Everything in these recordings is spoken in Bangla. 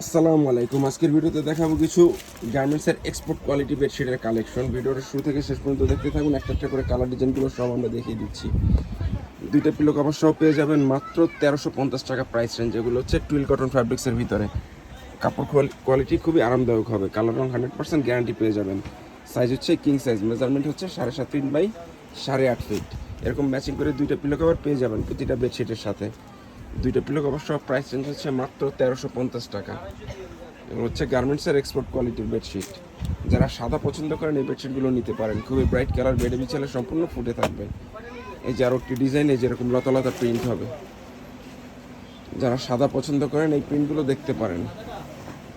আসসালামু আলাইকুম। আজকের ভিডিওতে দেখাবো কিছু গার্মেন্টসের এক্সপোর্ট কোয়ালিটি বেডশিটের কালেকশন। ভিডিওটা শুরু থেকে শেষ পর্যন্ত দেখতে থাকুন। একটা একটা করে কালার ডিজাইনগুলো সব আমরা দেখিয়ে দিচ্ছি। দুইটা পিলো কভার সহ পেয়ে যাবেন মাত্র 1350 টাকা প্রাইস রেঞ্জ। এগুলো হচ্ছে টুইল কটন ফ্যাব্রিক্সের ভিতরে। কাপড় কোয়ালিটি খুবই আরামদায়ক হবে। কালার রং 100% গ্যারান্টি পেয়ে যাবেন। সাইজ হচ্ছে কিং সাইজ, মেজারমেন্ট হচ্ছে 7.5 ফিট বাই 8.5 ফিট। এরকম ম্যাচিং করে দুইটা পিলো কভার পেয়ে যাবেন প্রতিটা বেডশিটের সাথে। দুইটা পিলো কভার সহ প্রাইস রেঞ্জ হচ্ছে মাত্র 1350 টাকা। এবং হচ্ছে গার্মেন্টসের এক্সপোর্ট কোয়ালিটির বেডশিট। যারা সাদা পছন্দ করেন এই বেডশিটগুলো নিতে পারেন। খুবই ব্রাইট কালার, বেডে বিছালে সম্পূর্ণ ফুটে থাকবে। এই যে আরও একটি ডিজাইন, এই যেরকম লতা লতা প্রিন্ট হবে। যারা সাদা পছন্দ করেন এই প্রিন্টগুলো দেখতে পারেন।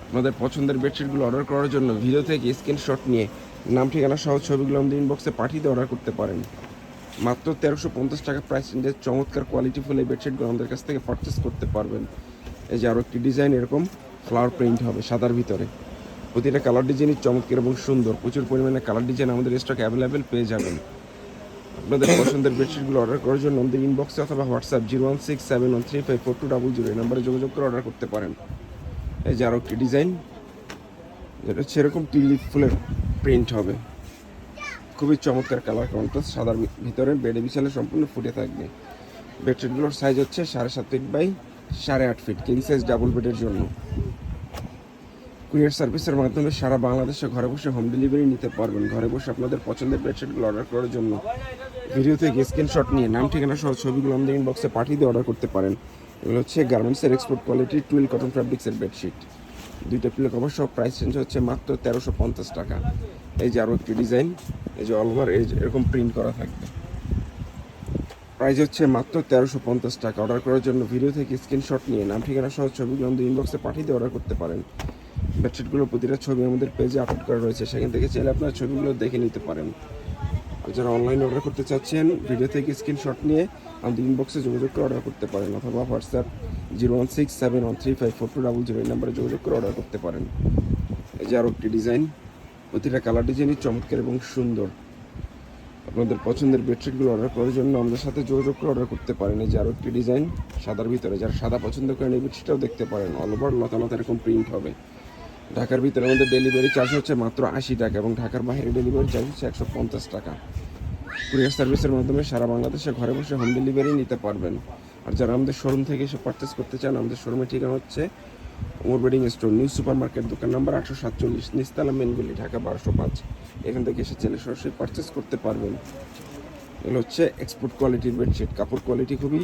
আপনাদের পছন্দের বেডশিটগুলো অর্ডার করার জন্য ভিডিও থেকে স্ক্রিনশট নিয়ে নাম ঠিকানা সহ ছবিগুলো আমাদের ইনবক্সে পাঠিয়ে দিয়ে অর্ডার করতে পারেন। মাত্র 1350 টাকা প্রাইস রেঞ্জের চমৎকার কোয়ালিটিফুল এই বেডশিটগুলো আমাদের কাছ থেকে পারচেস করতে পারবেন। এই যে আরও একটি ডিজাইন, এরকম ফ্লাওয়ার প্রিন্ট হবে সাদার ভিতরে। প্রতিটা কালার ডিজাইনই চমৎকার এবং সুন্দর। প্রচুর পরিমাণে কালার ডিজাইন আমাদের স্টক অ্যাভেলেবেল পেয়ে যাবেন। আপনাদের পছন্দের বেডশিটগুলো অর্ডার করার জন্য আমাদের ইনবক্সে অথবা হোয়াটসঅ্যাপ 01671354200 এই নাম্বারে যোগাযোগ করে অর্ডার করতে পারেন। এই যে আরও একটি ডিজাইন, যেটা হচ্ছে এরকম টিউলিপ ফুলের প্রিন্ট হবে। খুবই চমৎকার কালার কন্ট্রাস্ট, সাদার ভিতরে বেডে বিছালে সম্পূর্ণ ফুটে থাকবে। বেডশিটগুলোর সাইজ হচ্ছে 7.5 feet by 8.5 feet, king size double বেডের জন্য। কুরিয়ার সার্ভিসের মাধ্যমে সারা বাংলাদেশে ঘরে বসে হোম ডেলিভারি নিতে পারবেন। ঘরে বসে আপনাদের পছন্দের বেডশিটগুলো অর্ডার করার জন্য ভিডিও থেকে স্ক্রিনশট নিয়ে নাম ঠিকানা সহ ছবিগুলো আমাদের ইনবক্সে পাঠিয়ে দিয়ে অর্ডার করতে পারেন। এগুলো হচ্ছে গার্মেন্টসের এক্সপোর্ট কোয়ালিটির টুইল কটন ফ্যাব্রিক্সের বেডশিট। দুইটা পিলো কভার সহ প্রাইস রেঞ্জ হচ্ছে মাত্র 1350 টাকা। এই যে আরও একটি ডিজাইন, এই যে অল ওভার এরকম প্রিন্ট করা থাকবে। প্রাইস হচ্ছে মাত্র 1350 টাকা। অর্ডার করার জন্য ভিডিও থেকে স্ক্রিনশট নিয়ে নাম ঠিকানা সহ ছবিগুলো আমাদের ইনবক্সে পাঠিয়ে দিয়ে অর্ডার করতে পারেন। বেডশিটগুলোর প্রতিটা ছবি আমাদের পেজে আপলোড করা রয়েছে, সেখান থেকে চাইলে আপনার ছবিগুলো দেখে নিতে পারেন। আর যারা অনলাইনে অর্ডার করতে চাচ্ছেন ভিডিও থেকে স্ক্রিনশট নিয়ে আমাদের ইনবক্সে যোগাযোগ করে অর্ডার করতে পারেন, অথবা হোয়াটসঅ্যাপ 01671354200 এই নাম্বারে যোগাযোগ করে অর্ডার করতে পারেন। এই যে আরও একটি ডিজাইন, প্রতিটা কালার ডিজাইনই চমৎকার এবং সুন্দর। আপনাদের পছন্দের বেডশিটগুলো অর্ডার করার জন্য আমাদের সাথে যোগাযোগ করে অর্ডার করতে পারেন। এই যে আরও একটি ডিজাইন সাদার ভিতরে। যারা সাদা পছন্দ করেন এই বেডশিটটাও দেখতে পারেন। অল ওভার লতা লতা এরকম প্রিন্ট হবে। ঢাকার ভিতরে আমাদের ডেলিভারি চার্জ হচ্ছে মাত্র 80 টাকা এবং ঢাকার বাইরে ডেলিভারি চার্জ হচ্ছে 150 টাকা। কুরিয়ার সার্ভিসের মাধ্যমে সারা বাংলাদেশে ঘরে বসে হোম ডেলিভারি নিতে পারবেন। আর যারা আমাদের শোরুম থেকে এসে পারচেস করতে চান, আমাদের শোরুমের ঠিকানা হচ্ছে Omar bedding store, new super market, দোকান নাম্বার 847, নিস্তালা মেনগুলি, ঢাকা 1205। এখান থেকে এসে ছেলে সরাসরি পারচেস করতে পারবেন। এগুলো হচ্ছে এক্সপোর্ট কোয়ালিটির বেডশিট। কাপড় কোয়ালিটি খুবই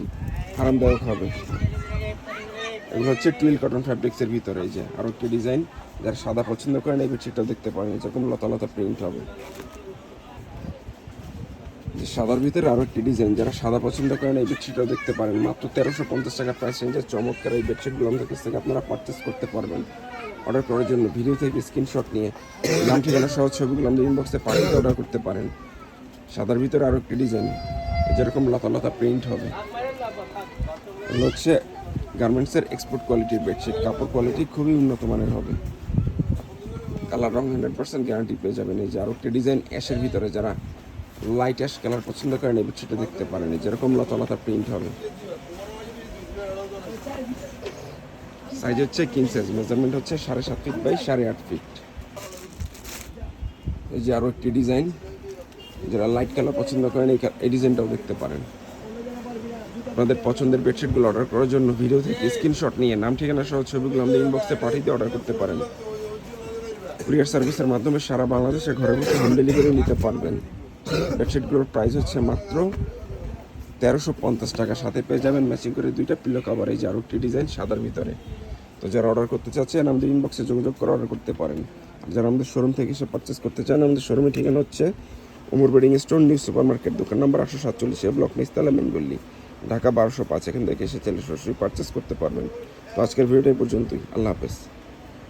আরামদায়ক হবে। এগুলো হচ্ছে টুইল কটন ফ্যাব্রিক্সের ভিতরে। এই যে আরও একটি ডিজাইন, যারা সাদা পছন্দ করেন এই বেডশিটটাও দেখতে পারেন। যেরকম লতা লতা প্রিন্ট হবে। যে সাদার ভিতরে আরও একটি ডিজাইন, যারা সাদা পছন্দ করেন এই বেডশিটটাও দেখতে পারেন। মাত্র 1350 টাকা প্রাইস রেঞ্জের চমৎকার এই বেডশিটগুলো আমাদের কাছ থেকে আপনারা পারচেস করতে পারবেন। অর্ডার করার জন্য ভিডিও থেকে স্ক্রিনশট নিয়ে নাম ঠিকানা সহ ছবিগুলো আমাদের ইনবক্সে পাঠিয়ে অর্ডার করতে পারেন। সাদার ভিতরে আরও একটি ডিজাইন, যেরকম লতা লতা প্রিন্ট হবে। এগুলো হচ্ছে গার্মেন্টসের এক্সপোর্ট কোয়ালিটির বেডশিট। কাপড় কোয়ালিটি খুবই উন্নত মানের হবে। কালার রং 100% গ্যারান্টি পেয়ে যাবেন। এই যে আরও একটি ডিজাইন অ্যাশের ভিতরে, যারা লাইট অ্যাশ কালার পছন্দ করেন এই বেডশিটটা দেখতে পারেন। যেরকম লতা লতা প্রিন্ট হবে। সাইজ হচ্ছে কিং সাইজ, মেজারমেন্ট হচ্ছে 7.5 ফিট বাই 8.5 ফিট। এই যে আরও একটি ডিজাইন, যারা লাইট কালার পছন্দ করেন এই ডিজাইনটাও দেখতে পারেন। আপনাদের পছন্দের বেডশিটগুলো অর্ডার করার জন্য ভিডিও থেকে স্ক্রিনশট নিয়ে নাম ঠিকানা সহ ছবিগুলো আমাদের ইনবক্সে পাঠিয়ে দিয়ে অর্ডার করতে পারেন। কুরিয়ার সার্ভিসের মাধ্যমে সারা বাংলাদেশে ঘরে বসে হোম ডেলিভারি নিতে পারবেন। বেডশিটগুলোর প্রাইস হচ্ছে মাত্র 1350 টাকা। সাথে পেয়ে যাবেন ম্যাচিং করে দুইটা পিলো কভার। এই যে আরও একটি ডিজাইন সাদার ভিতরে। তো যারা অর্ডার করতে চাচ্ছেন আমাদের ইনবক্সে যোগাযোগ করে অর্ডার করতে পারেন। আর যারা আমাদের শোরুম থেকে এসে পারচেস করতে চান, আমাদের শোরুমের ঠিকানা হচ্ছে Omar bedding store, new super market, দোকান নাম্বার 847, ব্লক নিস্তালা মেনগল্লি, ঢাকা 1205। এখান থেকে এসে ছেলে সরাসরি পারচেস করতে পারবেন। তো আজকের ভিডিওটা এই পর্যন্তই। আল্লাহ হাফেজ।